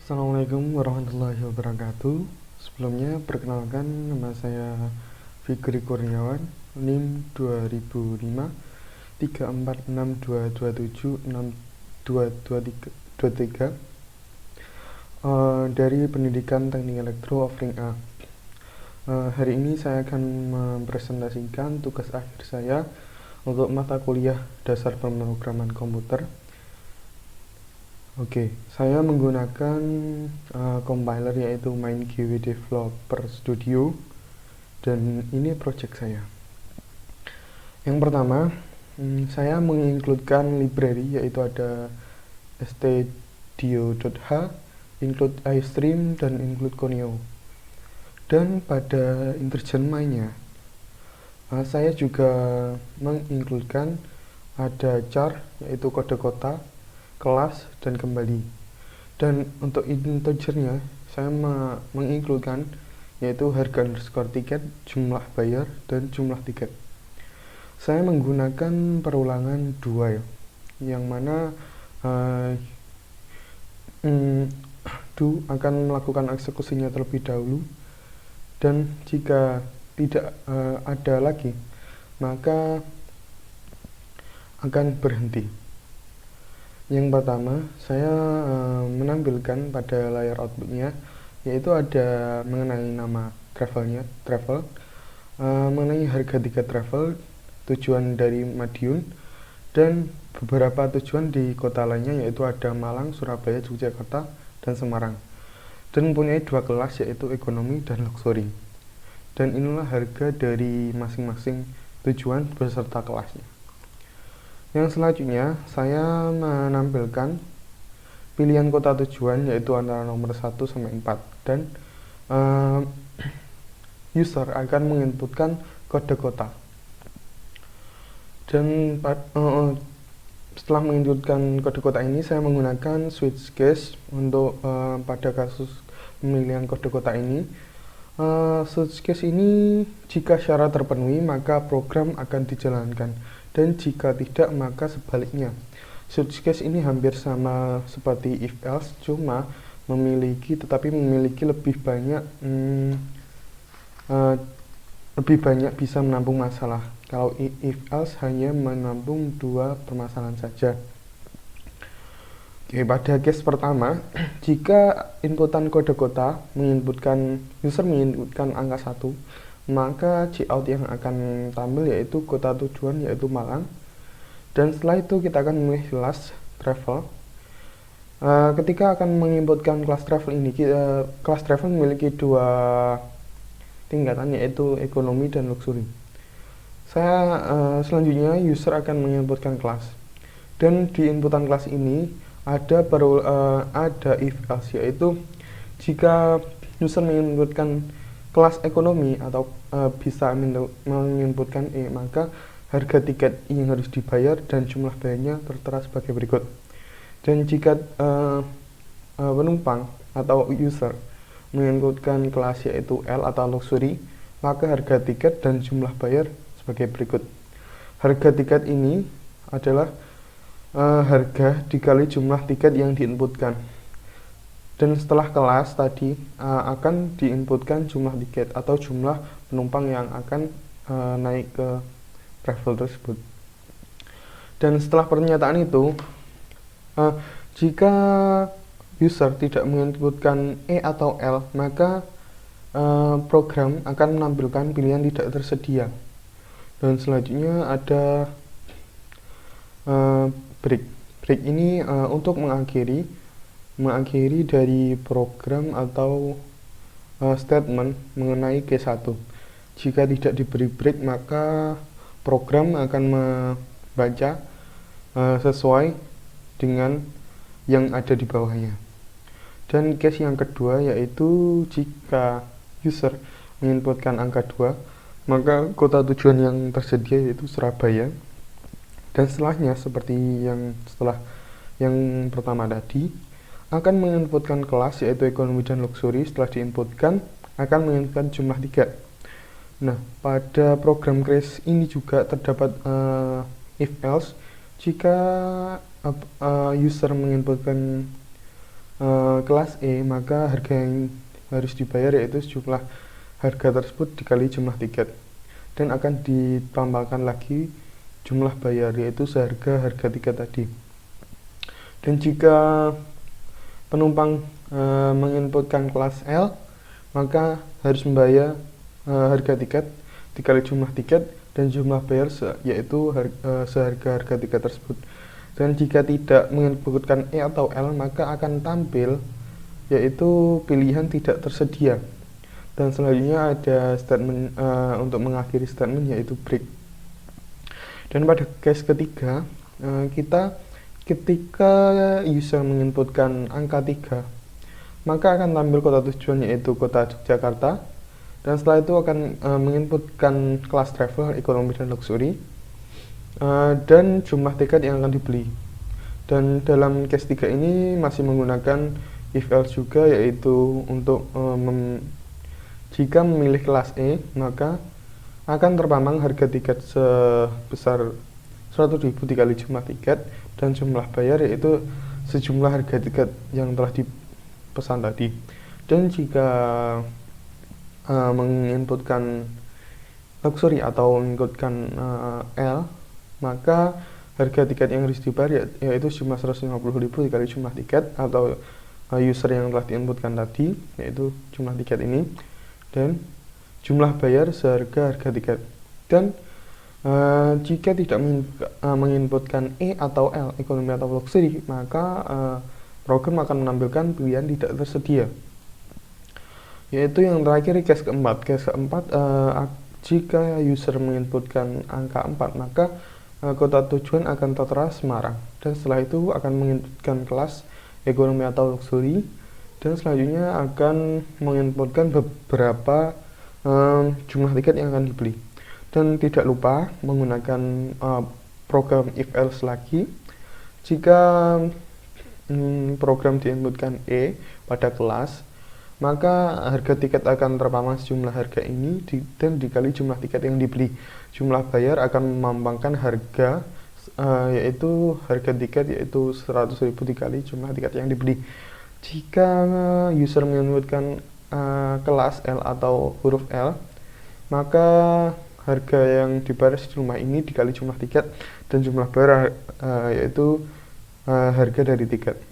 Assalamualaikum warahmatullahi wabarakatuh. Sebelumnya perkenalkan, nama saya Fikri Kurniawan, NIM 2005 34622762223 dari Pendidikan Teknik Elektro Offering A. Hari ini saya akan mempresentasikan tugas akhir saya untuk mata kuliah dasar pemrograman komputer. Oke, saya menggunakan compiler yaitu MainGW Developer Studio, dan ini project saya. Yang pertama, saya mengincludekan library yaitu ada stdio.h, include iStream, dan include Conio. Dan pada intergen mainnya, saya juga mengincludekan ada char yaitu kode kota, kelas, dan kembali. Dan untuk integernya saya mengincludekan yaitu harga underscore tiket, jumlah bayar, dan jumlah tiket. Saya menggunakan perulangan 2 ya, yang mana do akan melakukan eksekusinya terlebih dahulu, dan jika tidak ada lagi maka akan berhenti. Yang pertama, saya menampilkan pada layar outputnya yaitu ada mengenai nama travel, mengenai harga tiket travel, tujuan dari Madiun, dan beberapa tujuan di kota lainnya yaitu ada Malang, Surabaya, Yogyakarta, dan Semarang. Dan mempunyai 2 kelas yaitu ekonomi dan luxury. Dan inilah harga dari masing-masing tujuan beserta kelasnya. Yang selanjutnya, saya menampilkan pilihan kota tujuan yaitu antara nomor 1 sampai 4, dan user akan menginputkan kode kota. Dan setelah menginputkan kode kota ini, saya menggunakan switch case untuk pada kasus pemilihan kode kota ini. Switch case ini jika syarat terpenuhi maka program akan dijalankan, dan jika tidak maka sebaliknya. Switch case ini hampir sama seperti if else, cuma memiliki lebih banyak bisa menampung masalah. Kalau if else hanya menampung 2 permasalahan saja. Oke, pada case pertama, jika inputan kode kota user menginputkan angka 1, maka cout yang akan tampil yaitu kota tujuan yaitu Malang. Dan setelah itu kita akan memilih kelas travel. Ketika akan menginputkan kelas travel ini, kelas travel memiliki 2 tingkatan yaitu ekonomi dan luxury. Selanjutnya user akan menginputkan kelas, dan di inputan kelas ini ada if else, yaitu jika user menginputkan kelas ekonomi atau bisa menginputkan maka harga tiket yang harus dibayar dan jumlah bayarnya tertera sebagai berikut. Dan jika penumpang atau user menginputkan kelas yaitu L atau luxury, maka harga tiket dan jumlah bayar sebagai berikut. Harga tiket ini adalah harga dikali jumlah tiket yang diinputkan. Dan setelah kelas tadi akan diinputkan jumlah tiket atau jumlah penumpang yang akan naik ke travel tersebut. Dan setelah pernyataan itu, jika user tidak menginputkan E atau L, maka program akan menampilkan pilihan tidak tersedia. Dan selanjutnya ada break. Break ini untuk mengakhiri dari program atau statement mengenai case 1. Jika tidak diberi break maka program akan membaca sesuai dengan yang ada di bawahnya. Dan case yang kedua yaitu jika user menginputkan angka 2, maka kota tujuan yang tersedia yaitu Surabaya. Dan setelahnya seperti setelah yang pertama tadi, akan menginputkan kelas yaitu ekonomi dan luxury. Setelah diinputkan akan menginputkan jumlah tiket. Nah, pada program case ini juga terdapat if else. Jika user menginputkan kelas E, maka harga yang harus dibayar yaitu sejumlah harga tersebut dikali jumlah tiket, dan akan ditambahkan lagi jumlah bayar yaitu seharga harga tiket tadi. Dan jika penumpang menginputkan kelas L, maka harus membayar harga tiket dikali jumlah tiket dan jumlah bayar yaitu seharga harga tiket tersebut. Dan jika tidak menginputkan E atau L, maka akan tampil yaitu pilihan tidak tersedia. Dan selanjutnya ada statement untuk mengakhiri statement yaitu break. Dan pada case ketiga, ketika user menginputkan angka 3, maka akan tampil kota tujuan yaitu kota Yogyakarta, dan setelah itu akan menginputkan kelas travel, ekonomi, dan luxury, dan jumlah tiket yang akan dibeli. Dan dalam case 3 ini masih menggunakan if else juga, yaitu untuk jika memilih kelas E, maka akan terpampang harga tiket sebesar 100.000 dikali jumlah tiket dan jumlah bayar yaitu sejumlah harga tiket yang telah dipesan tadi. Dan jika menginputkan luxury atau menginputkan L, maka harga tiket yang harus dibayar yaitu jumlah 150.000 dikali jumlah tiket atau user yang telah diinputkan tadi, yaitu jumlah tiket ini, dan jumlah bayar seharga harga tiket. Dan jika tidak menginputkan E atau L, ekonomi atau luxury, maka program akan menampilkan pilihan tidak tersedia. Yaitu yang terakhir, case keempat. Case keempat, jika user menginputkan angka 4, maka kota tujuan akan tertera Semarang, dan setelah itu akan menginputkan kelas ekonomi atau luxury, dan selanjutnya akan menginputkan beberapa jumlah tiket yang akan dibeli. Dan tidak lupa menggunakan program if else lagi. Jika program diinputkan E pada kelas, maka harga tiket akan terpampang sejumlah harga ini dan dikali jumlah tiket yang dibeli. Jumlah bayar akan memampangkan harga yaitu harga tiket yaitu 100.000 dikali jumlah tiket yang dibeli. Jika user menginputkan kelas L atau huruf L, maka harga yang dibayar sejumlah ini dikali jumlah tiket dan jumlah bayar yaitu harga dari tiket.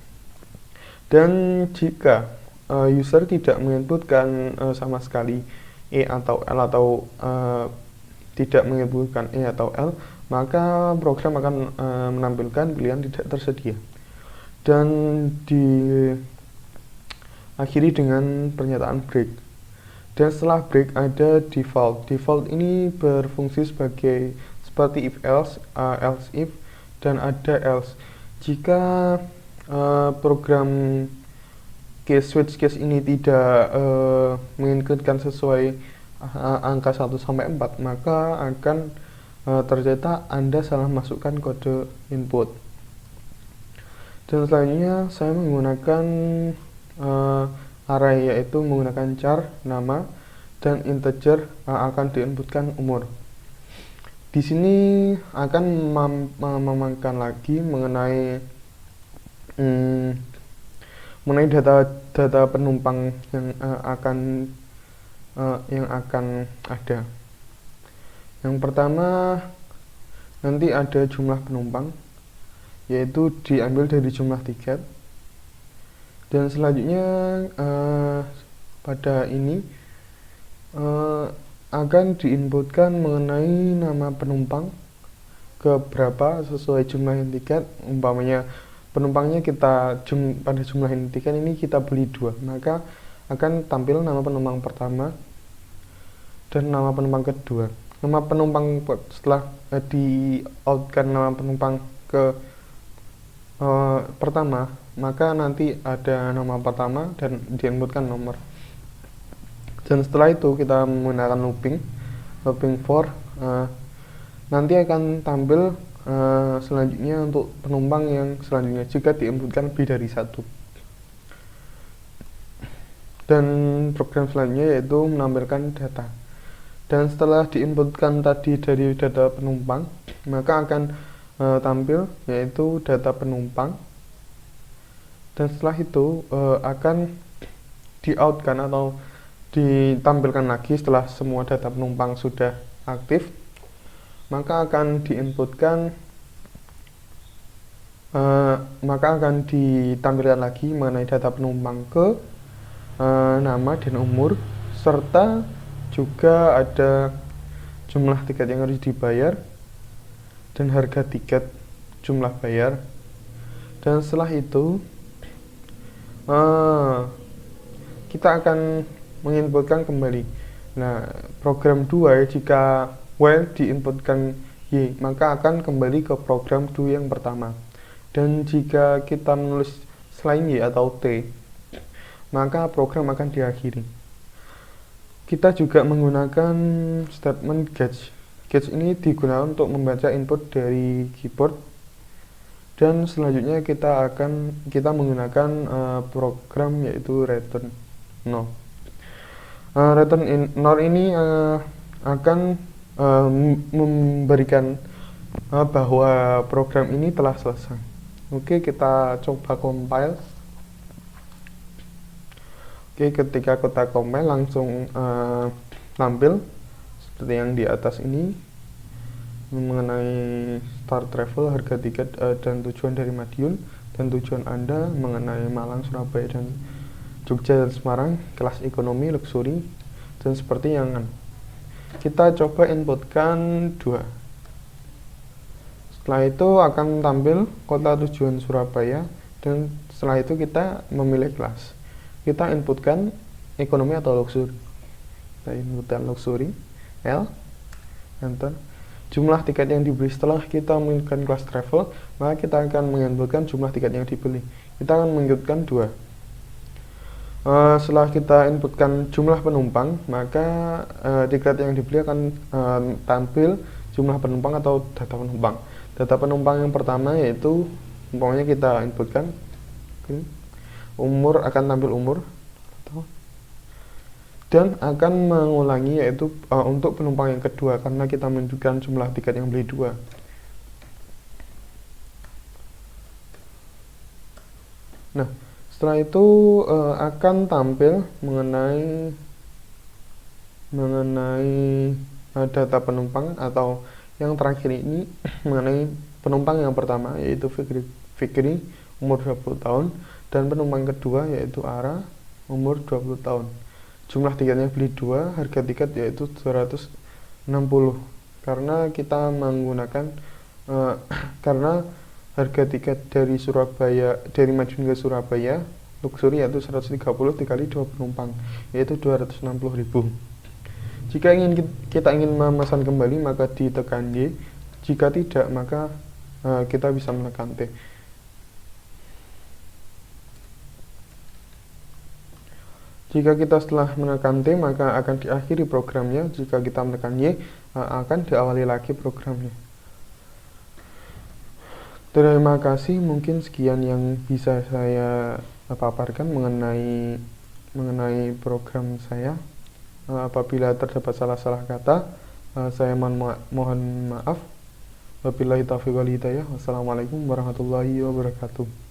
Dan jika user tidak menginputkan sama sekali E atau L atau tidak menginputkan E atau L, maka program akan menampilkan pilihan tidak tersedia. Dan diakhiri dengan pernyataan break. Dan setelah break ada default. Default ini berfungsi seperti if else, else if, dan ada else. Jika program switch case ini tidak menginputkan sesuai angka 1 sampai 4, maka akan tercetak Anda salah masukkan kode input. Dan selanjutnya saya menggunakan array, yaitu menggunakan char, nama, dan integer akan diinputkan umur. Di sini akan memainkan lagi mengenai data penumpang yang akan ada. Yang pertama, nanti ada jumlah penumpang, yaitu diambil dari jumlah tiket. Dan selanjutnya pada ini akan diinputkan mengenai nama penumpang ke berapa sesuai jumlah tiket. Umpamanya penumpangnya pada jumlah tiket ini kita beli 2, maka akan tampil nama penumpang pertama dan nama penumpang kedua. Nama penumpang setelah di-outkan nama penumpang ke pertama, maka nanti ada nama pertama dan diinputkan nomor. Dan setelah itu kita menggunakan looping for, nanti akan tampil selanjutnya untuk penumpang yang selanjutnya jika diinputkan lebih dari 1. Dan program selanjutnya yaitu menampilkan data. Dan setelah diinputkan tadi dari data penumpang, maka akan tampil yaitu data penumpang dan setelah itu akan di out kan atau ditampilkan lagi setelah semua data penumpang sudah aktif, maka akan diinputkan maka akan ditampilkan lagi mengenai data penumpang ke nama dan umur, serta juga ada jumlah tiket yang harus dibayar dan harga tiket, jumlah bayar. Dan setelah itu kita akan menginputkan kembali. Nah, program 2 jika W diinputkan Y, maka akan kembali ke program 2 yang pertama. Dan jika kita menulis selain Y atau T, maka program akan diakhiri. Kita juga menggunakan statement gauge. Gauge ini digunakan untuk membaca input dari keyboard. Dan selanjutnya kita menggunakan program yaitu return no. Return nor ini akan memberikan bahwa program ini telah selesai. Oke, kita coba compile. Oke, ketika kita compile langsung tampil seperti yang di atas ini mengenai start travel, harga tiket dan tujuan dari Madiun, dan tujuan Anda mengenai Malang, Surabaya, dan Jogja dan Semarang, kelas ekonomi, luxury, dan seperti yang kita coba inputkan 2. Setelah itu akan tampil kota tujuan Surabaya, dan setelah itu kita memilih kelas. Kita inputkan ekonomi atau luxury. Kita inputkan luxury, L, enter. Jumlah tiket yang dibeli setelah kita menginputkan kelas travel, maka kita akan menginputkan jumlah tiket yang dibeli. Kita akan menginputkan 2. Setelah kita inputkan jumlah penumpang, maka tiket yang dibeli akan tampil jumlah penumpang atau data penumpang. Data penumpang yang pertama yaitu umpamanya kita inputkan umur, akan tampil umur, dan akan mengulangi yaitu untuk penumpang yang kedua karena kita menunjukkan jumlah tiket yang beli 2. Nah, setelah itu akan tampil mengenai data penumpang, atau yang terakhir ini mengenai penumpang yang pertama yaitu Fikri umur 20 tahun, dan penumpang kedua yaitu Ara umur 20 tahun. Jumlah tiketnya beli 2, harga tiket yaitu 260. Karena kita menggunakan karena harga tiket dari Madiun ke Surabaya luxury yaitu 130 dikali 2 penumpang yaitu 260.000. Jika kita ingin memesan kembali maka ditekan Y, jika tidak maka kita bisa menekan T. Jika kita setelah menekan T maka akan diakhiri programnya. Jika kita menekan Y akan diawali lagi programnya. Terima kasih, mungkin sekian yang bisa saya paparkan mengenai program saya. Apabila terdapat salah-salah kata, saya mohon maaf. Wabillahi taufiq wal hidayah. Wassalamualaikum warahmatullahi wabarakatuh.